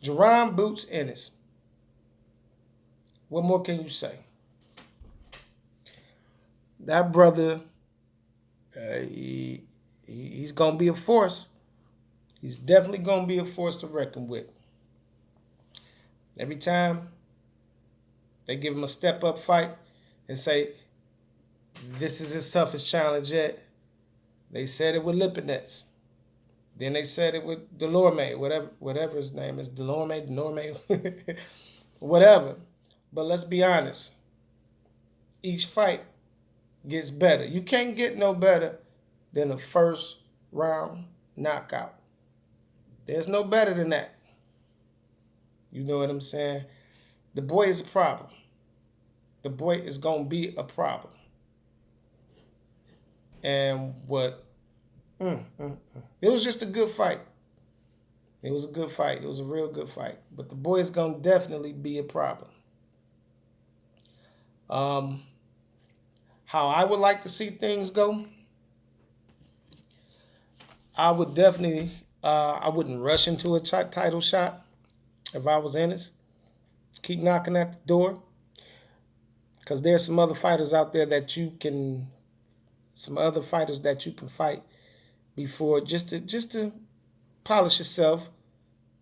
Jaron Boots Ennis. What more can you say? That brother, uh, he, he's going to be a force. He's definitely going to be a force to reckon with. Every time they give him a step up fight and say, this is his toughest challenge yet, they said it with Lipinets. Then they said it with Delorme, whatever his name is, Delorme, whatever. But let's be honest. Each fight gets better. You can't get no better than a first round knockout. There's no better than that. You know what I'm saying? The boy is a problem. The boy is going to be a problem. And what? It was just a good fight. It was a good fight. It was a real good fight. But the boy is going to definitely be a problem. How I would like to see things go, I would definitely, I wouldn't rush into a title shot if I was Ennis. Keep knocking at the door, because there's some other fighters out there that you can, fight before, just to polish yourself,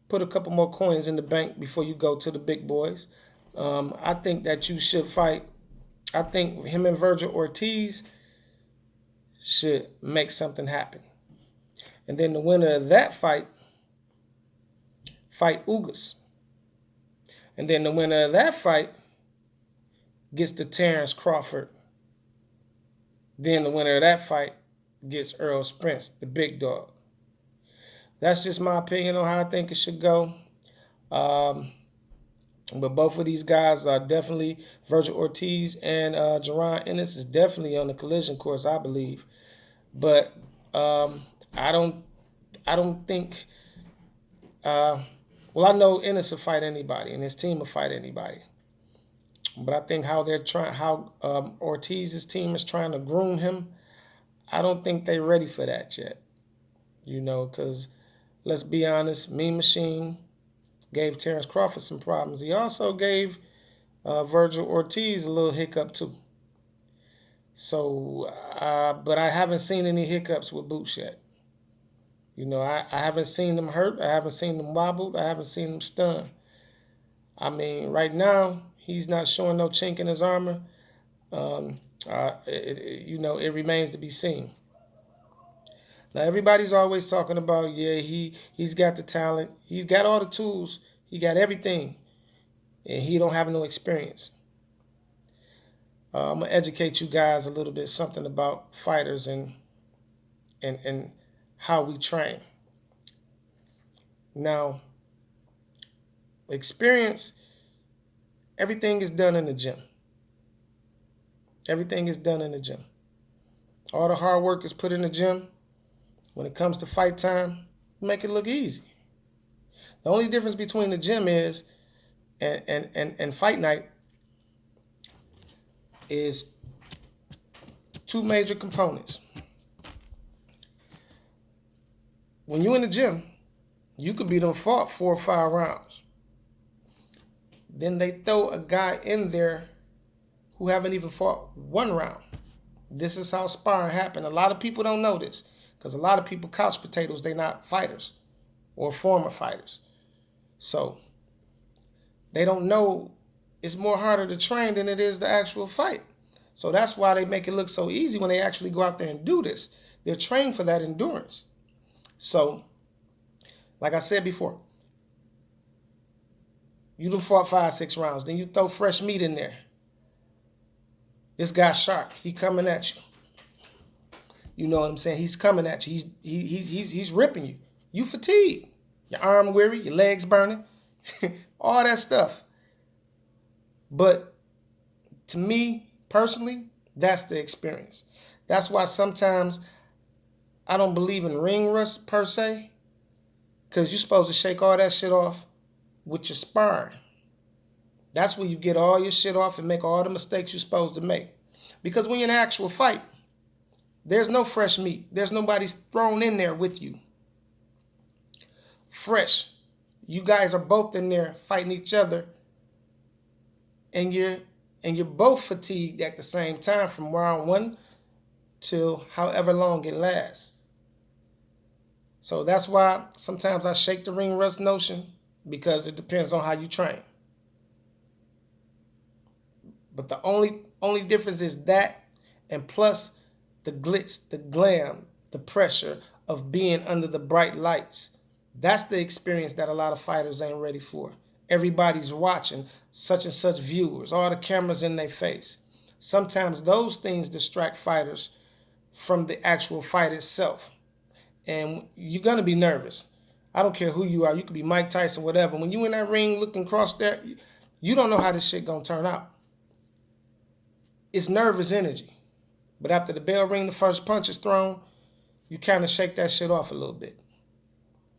put a couple more coins in the bank before you go to the big boys. I think that you should fight. I think him and Virgil Ortiz should make something happen. And then the winner of that fight Ugas. And then the winner of that fight gets to Terrence Crawford. Then the winner of that fight gets Earl Spence, the big dog. That's just my opinion on how I think it should go. But both of these guys are definitely, Virgil Ortiz and Jaron Ennis is definitely on the collision course, I believe. But I don't think. Well, I know Ennis will fight anybody, and his team will fight anybody. But I think how Ortiz's team is trying to groom him, I don't think they're ready for that yet. You know, because let's be honest, Mean Machine gave Terrence Crawford some problems. He also gave Virgil Ortiz a little hiccup too. So, but I haven't seen any hiccups with Boots yet. You know, I haven't seen them hurt. I haven't seen them wobbled. I haven't seen them stunned. I mean, right now, he's not showing no chink in his armor. It remains to be seen. Now, everybody's always talking about, yeah, he's got the talent. He's got all the tools. He got everything. And he don't have no experience. I'm going to educate you guys a little bit something about fighters and how we train. Now, experience, everything is done in the gym. Everything is done in the gym. All the hard work is put in the gym. When it comes to fight time, make it look easy. The only difference between the gym is and fight night is two major components. When you're in the gym, you could be done fought 4 or 5 rounds. Then they throw a guy in there who haven't even fought 1 round. This is how sparring happened. A lot of people don't know this because a lot of people couch potatoes, they're not fighters or former fighters. So they don't know it's more harder to train than it is the actual fight. So that's why they make it look so easy when they actually go out there and do this. They're trained for that endurance. So, like I said before, you done fought 5, 6 rounds. Then you throw fresh meat in there. This guy's sharp. He coming at you. You know what I'm saying? He's coming at you. He's ripping you. You fatigued. Your arm weary. Your legs burning. All that stuff. But to me, personally, that's the experience. That's why sometimes I don't believe in ring rust per se, because you're supposed to shake all that shit off with your sparring. That's where you get all your shit off and make all the mistakes you're supposed to make. Because when you're in an actual fight, there's no fresh meat. There's nobody thrown in there with you. Fresh. you guys are both in there fighting each other, and you're both fatigued at the same time from round one till however long it lasts. So that's why sometimes I shake the ring rust notion, because it depends on how you train. But the only difference is that, and plus the glitz, the glam, the pressure of being under the bright lights. That's the experience that a lot of fighters ain't ready for. Everybody's watching, such and such viewers, all the cameras in their face. Sometimes those things distract fighters from the actual fight itself. And you're going to be nervous. I don't care who you are. You could be Mike Tyson, whatever. When you in that ring looking across there, you don't know how this shit going to turn out. It's nervous energy. But after the bell ring, the first punch is thrown, you kind of shake that shit off a little bit.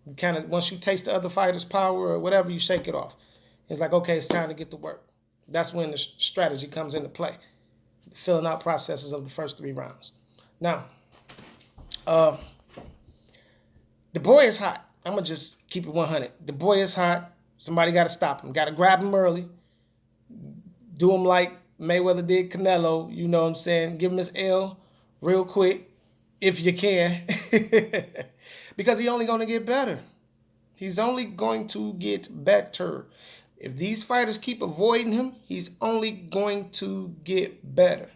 You kind of, once you taste the other fighter's power or whatever, you shake it off. It's like, okay, it's time to get to work. That's when the strategy comes into play. The filling out processes of the first 3 rounds. Now, the boy is hot. I'm going to just keep it 100. The boy is hot. Somebody got to stop him. Got to grab him early. Do him like Mayweather did Canelo. You know what I'm saying? Give him his L real quick, if you can. Because he's only going to get better. He's only going to get better. If these fighters keep avoiding him, he's only going to get better.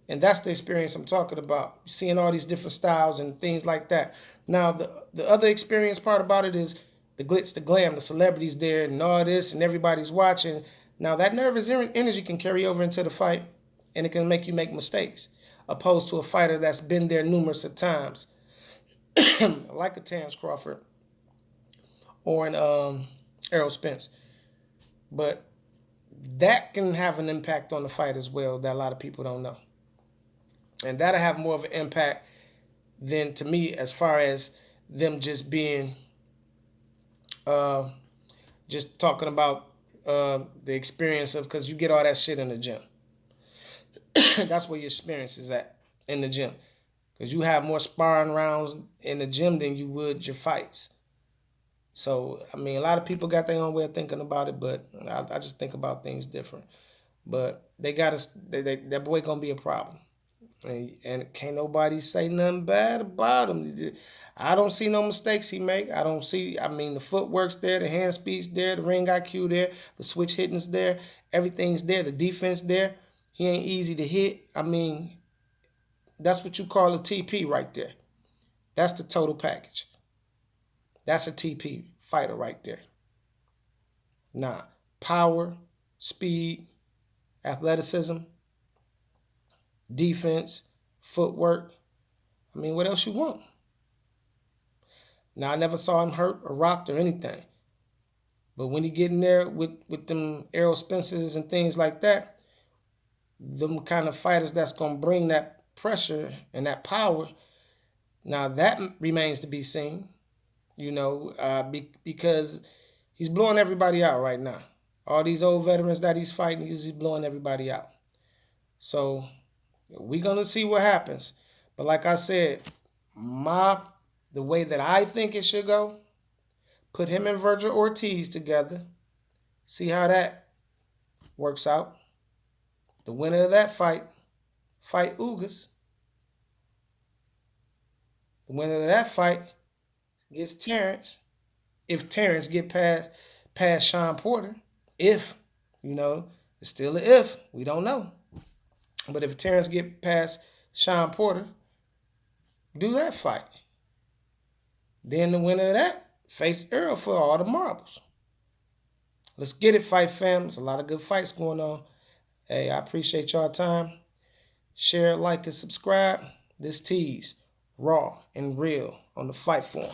And that's the experience I'm talking about. Seeing all these different styles and things like that. Now, the other experience part about it is the glitz, the glam, the celebrities there and all this, and everybody's watching. Now, that nervous energy can carry over into the fight, and it can make you make mistakes, opposed to a fighter that's been there numerous of times, like a Terrence Crawford or an Errol Spence. But that can have an impact on the fight as well that a lot of people don't know. And that'll have more of an impact than, to me, as far as them just being, just talking about the experience of, because you get all that shit in the gym. That's where your experience is at, in the gym. Because you have more sparring rounds in the gym than you would your fights. So, I mean, a lot of people got their own way of thinking about it, but I just think about things different. But they got us, that boy gonna be a problem. And can't nobody say nothing bad about him. I don't see no mistakes he make. I don't see, I mean, the footwork's there, the hand speed's there, the ring IQ there, the switch hitting's there, everything's there, the defense there. He ain't easy to hit. I mean, that's what you call a TP right there. That's the total package. That's a TP fighter right there. Nah, power, speed, athleticism, defense, footwork. I mean, what else you want? Now, I never saw him hurt or rocked or anything. But when he get in there with them Errol Spencers and things like that, them kind of fighters that's going to bring that pressure and that power, now that remains to be seen, you know, because he's blowing everybody out right now. All these old veterans that he's fighting, he's blowing everybody out. So we're going to see what happens. But like I said, the way that I think it should go, put him and Virgil Ortiz together, see how that works out. The winner of that fight Ugas. The winner of that fight gets Terrence. If Terrence get past Sean Porter, if, you know, it's still an if, we don't know. But if Terrence get past Sean Porter, do that fight. Then the winner of that face Errol for all the marbles. Let's get it, fight fam. There's a lot of good fights going on. Hey, I appreciate y'all time. Share, like, and subscribe. This tease, raw and real on the Fight Forum.